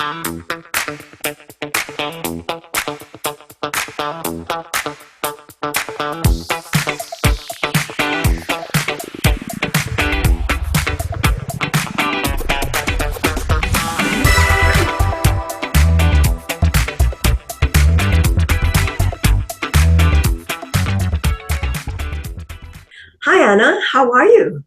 Hi, Anna. How are you?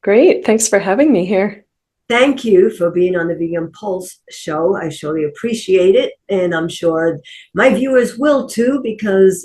Great. Thanks for having me here. Thank you for being on the Vegan Pulse show. I surely appreciate it. And I'm sure my viewers will too, because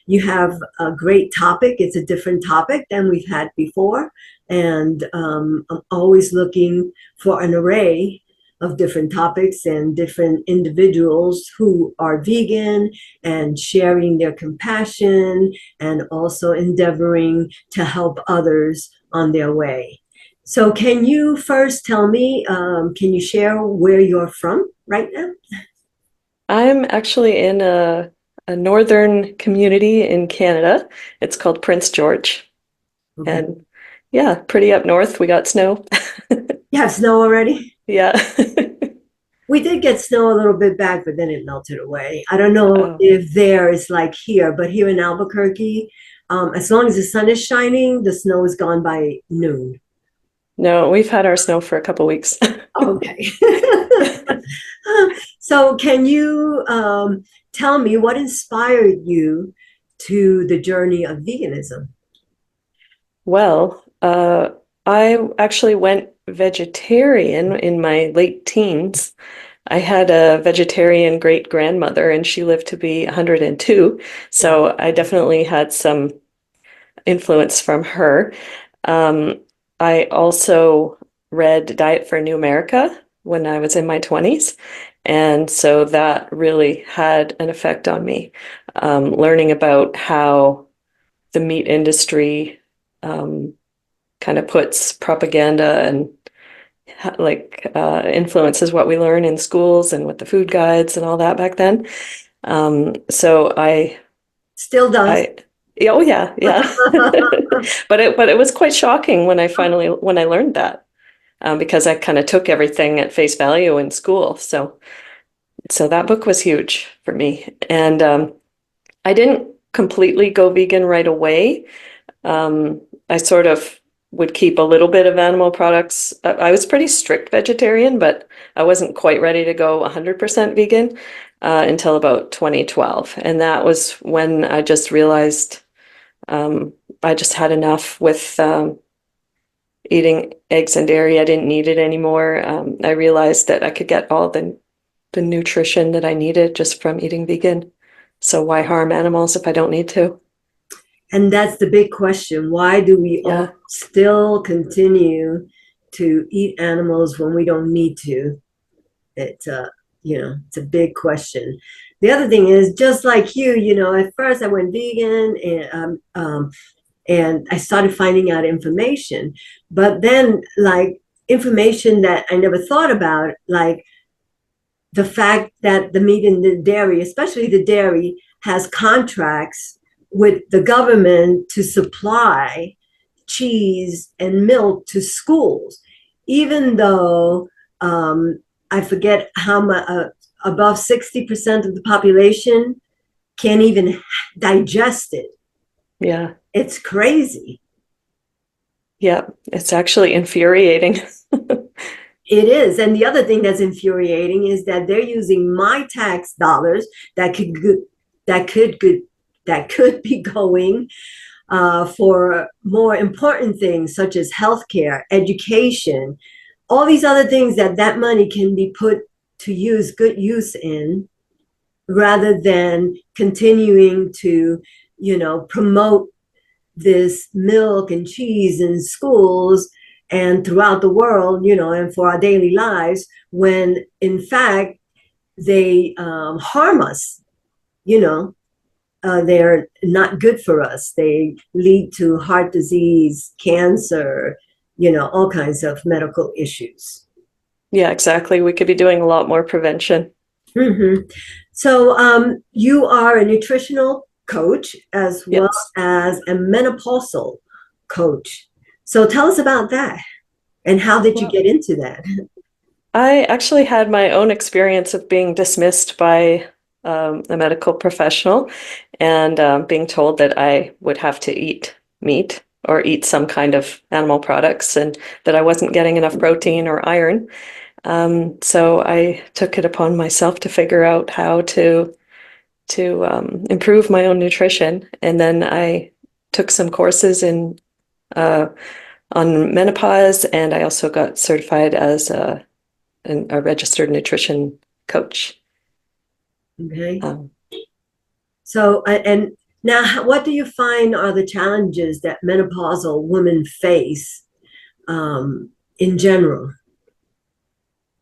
you have a great topic. It's a different topic than we've had before. And I'm always looking for an array of different topics and different individuals who are vegan and sharing their compassion and also endeavoring to help others on their way. So can you first tell me, can you share where you're from right now? I'm actually in a northern community in Canada. It's called Prince George. Okay. And yeah, pretty up north. We got snow. You have snow already? Yeah. We did get snow a little bit back, but then it melted away. I don't know Oh, if there is like here, but here in Albuquerque, as long as the sun is shining, the snow is gone by noon. no, we've had our snow for a couple weeks. Okay. So can you tell me what inspired you to the journey of veganism? Well, I actually went vegetarian in my late teens. I had a vegetarian great grandmother, and she lived to be 102. Wow. So I definitely had some influence from her. Um, I also read Diet for a New America when I was in my 20s. And so that really had an effect on me, learning about how the meat industry um, kind of puts propaganda and influences what we learn in schools and with the food guides and all that back then. So Still does. I, oh yeah, yeah. But it was quite shocking when when I learned that, because I kind of took everything at face value in school. So that book was huge for me, and I didn't completely go vegan right away. I sort of would keep a little bit of animal products. I was pretty strict vegetarian, but I wasn't quite ready to go 100% vegan until about 2012. And that was when I just realized I just had enough with eating eggs and dairy. I didn't need it anymore. I realized that I could get all the nutrition that I needed just from eating vegan. So why harm animals if I don't need to? And that's the big question. Why do we all Yeah. still continue to eat animals when we don't need to? It's it's a big question. The other thing is, just like you, at first I went vegan and I started finding out information, but then like information that I never thought about, like the fact that the meat and the dairy, especially the dairy, has contracts with the government to supply cheese and milk to schools, even though I forget how much, above 60% of the population can't even digest it. Yeah. It's crazy. Yeah. It's actually infuriating. It is. And the other thing that's infuriating is that they're using my tax dollars that could that could that could be going for more important things such as healthcare, education, all these other things that money can be put to good use in, rather than continuing to, promote this milk and cheese in schools and throughout the world, and for our daily lives, when in fact they harm us, you know. They're not good for us. They lead to heart disease, cancer, all kinds of medical issues. Yeah, exactly. We could be doing a lot more prevention. Hmm. So you are a nutritional coach as well Yes. as a menopausal coach. So tell us about that and how did you Well, get into that? I actually had my own experience of being dismissed by a medical professional and being told that I would have to eat meat or eat some kind of animal products and that I wasn't getting enough protein or iron. So I took it upon myself to figure out how to improve my own nutrition, and then I took some courses in on menopause, and I also got certified as a registered nutrition coach. Okay. Um, So, and now, what do you find are the challenges that menopausal women face in general?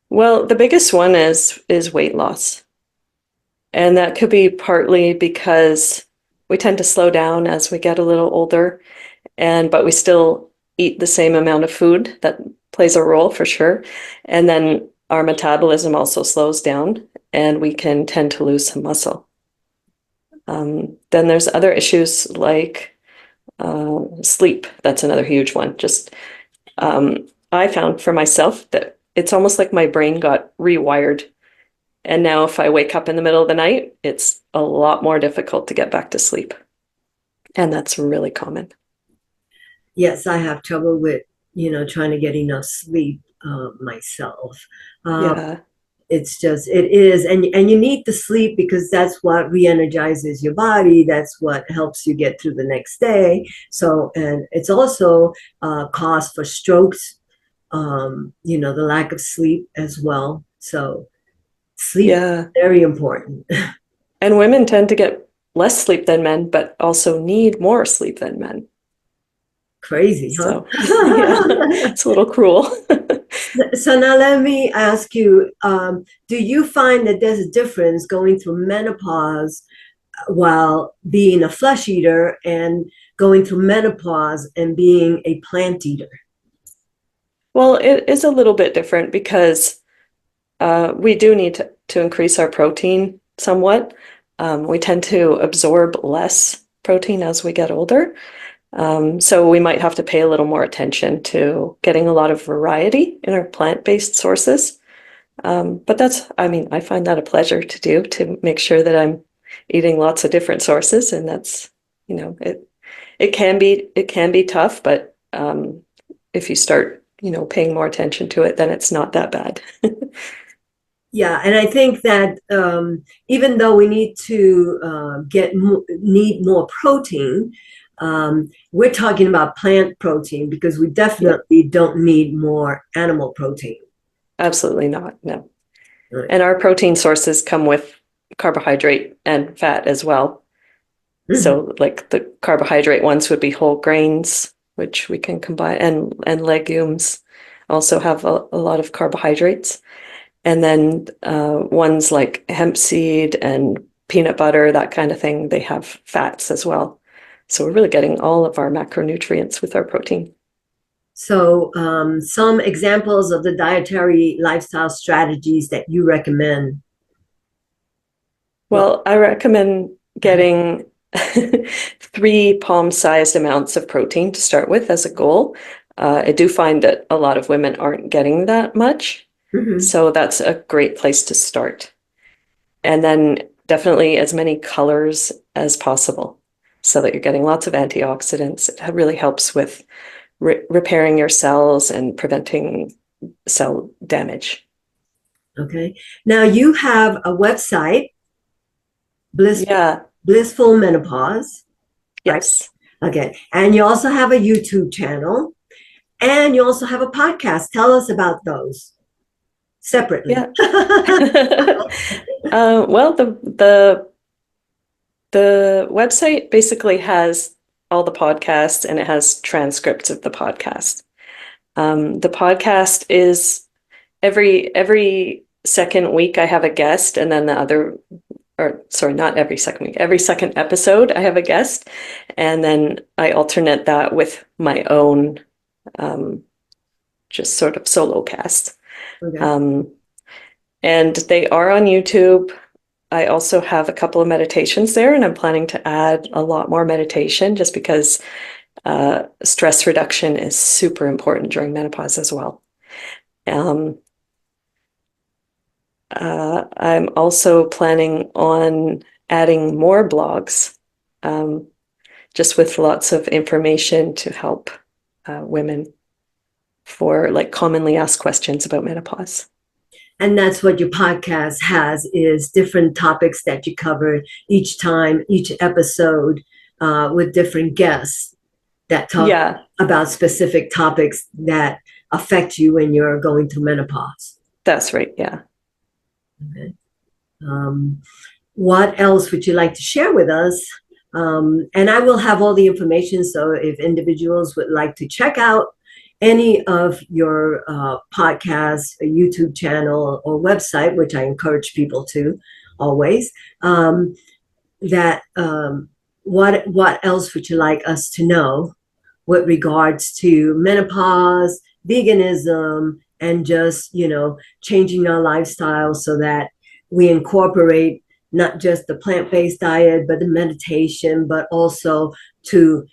well, the biggest one is weight loss, and that could be partly because we tend to slow down as we get a little older, and but we still eat the same amount of food. That plays a role for sure. And then our metabolism also slows down, and we can tend to lose some muscle. Then there's other issues like sleep. That's another huge one. Just I found for myself that it's almost like my brain got rewired. And now if I wake up in the middle of the night, it's a lot more difficult to get back to sleep. And that's really common. Yes, I have trouble with, trying to get enough sleep myself. Um, Yeah. it's just, it is, and you need the sleep because that's what re-energizes your body. That's what helps you get through the next day. So, and it's also cause for strokes, the lack of sleep as well. So, sleep Yeah. very important. And women tend to get less sleep than men, but also need more sleep than men. Crazy, huh? So, yeah, it's a little cruel. So now let me ask you, do you find that there's a difference going through menopause while being a flesh eater and going through menopause and being a plant eater? Well, it is a little bit different because we do need to increase our protein somewhat. We tend to absorb less protein as we get older. So we might have to pay a little more attention to getting a lot of variety in our plant-based sources. But I mean, I find that a pleasure to do, to make sure that I'm eating lots of different sources, and that's, it can be tough, but if you start, paying more attention to it, then it's not that bad. Yeah, and I think that even though we need to need more protein, we're talking about plant protein because we Yeah, definitely don't need more animal protein. absolutely not. No. Right. And our protein sources come with carbohydrate and fat as well. Mhm. So like the carbohydrate ones would be whole grains, which we can combine, and legumes also have a lot of carbohydrates. And then ones like hemp seed and peanut butter, that kind of thing, they have fats as well. So we're really getting all of our macronutrients with our protein. So, some examples of the dietary lifestyle strategies that you recommend. What? Well, I recommend getting 3 palm-sized amounts of protein to start with as a goal. I do find that a lot of women aren't getting that much, Mhm. so that's a great place to start. And then definitely as many colors as possible so that you're getting lots of antioxidants. It really helps with repairing your cells and preventing cell damage. Okay. Now you have a website, Bliss, Yeah, Blissful Menopause, right? yes. Okay. And you also have a YouTube channel and you also have a podcast. Tell us about those separately. Yeah. Well, the website basically has all the podcasts and it has transcripts of the podcast. The podcast is every second week I have a guest, and then the other, or sorry, not every second week, every second episode I have a guest, and then I alternate that with my own um, just sort of solo cast. Okay. Um, and they are on YouTube. I also have a couple of meditations there, and I'm planning to add a lot more meditation just because stress reduction is super important during menopause as well. Um, I'm also planning on adding more blogs, just with lots of information to help women for like commonly asked questions about menopause. And that's what your podcast has, is different topics that you cover each time, each episode, with different guests that talk Yeah, about specific topics that affect you when you're going through menopause. that's right. Yeah. Okay. Um, what else would you like to share with us? And I will have all the information. So if individuals would like to check out any of your podcasts, YouTube channel, or website, which I encourage people to always, that what else would you like us to know with regards to menopause, veganism, and just, changing our lifestyle so that we incorporate not just the plant-based diet, but the meditation, but also to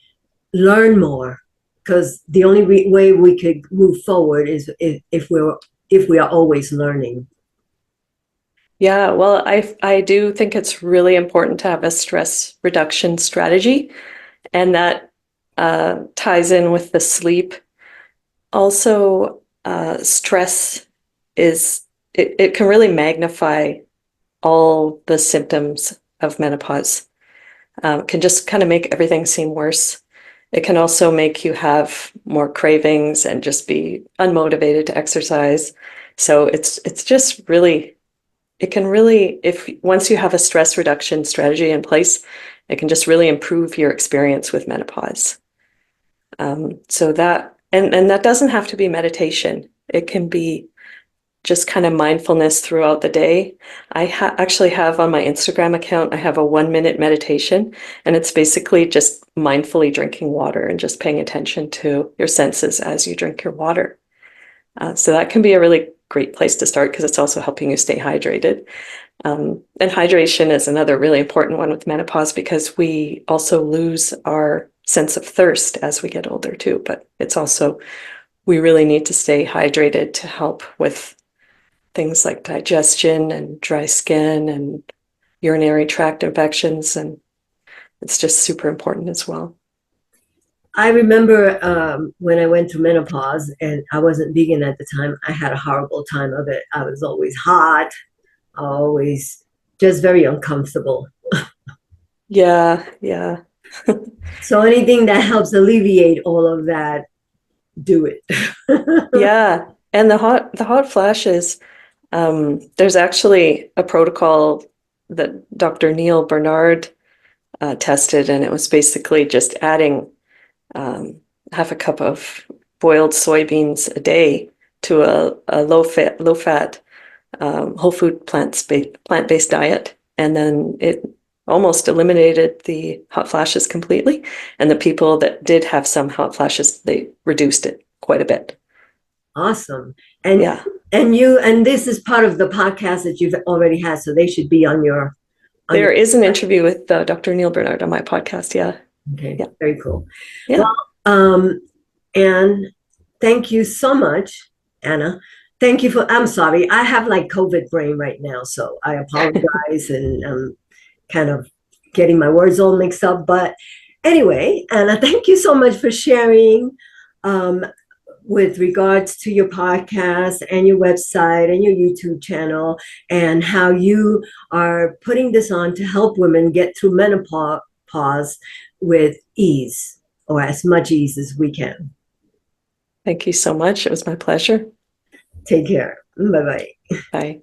learn more. Because the only way we could move forward is if we are always learning. Yeah, well, I do think it's really important to have a stress reduction strategy, and that ties in with the sleep. Also, stress it can really magnify all the symptoms of menopause. Can just kind of make everything seem worse. It can also make you have more cravings and just be unmotivated to exercise. So it's just really, it can really, if once you have a stress reduction strategy in place, it can just really improve your experience with menopause. So that, and that doesn't have to be meditation. It can be just kind of mindfulness throughout the day. I actually have on my Instagram account, I have a 1 minute meditation, and it's basically just mindfully drinking water and just paying attention to your senses as you drink your water. So that can be a really great place to start because it's also helping you stay hydrated. And hydration is another really important one with menopause because we also lose our sense of thirst as we get older too. But it's also, we really need to stay hydrated to help with things like digestion and dry skin and urinary tract infections. And it's just super important as well. I remember when I went through menopause and I wasn't vegan at the time, I had a horrible time of it. I was always hot, always just very uncomfortable. Yeah, yeah. So anything that helps alleviate all of that, do it. Yeah. And the hot flashes, there's actually a protocol that Dr. Neil Bernard tested, and it was basically just adding half a cup of boiled soybeans a day to a low fat whole food plant-based diet, and then it almost eliminated the hot flashes completely. And the people that did have some hot flashes, they reduced it quite a bit. Awesome. And Yeah. and this is part of the podcast that you've already had, so they should be on your There is an interview with Dr. Neil Bernard on my podcast. Yeah. Okay, Yeah. very cool. Yeah. Well, and thank you so much, Anna. Thank you for, I'm sorry, I have like COVID brain right now, so I apologize and kind of getting my words all mixed up. But anyway, Anna, thank you so much for sharing with regards to your podcast and your website and your YouTube channel, and how you are putting this on to help women get through menopause with ease, or as much ease as we can. Thank you so much. It was my pleasure. Take care. Bye-bye. Bye.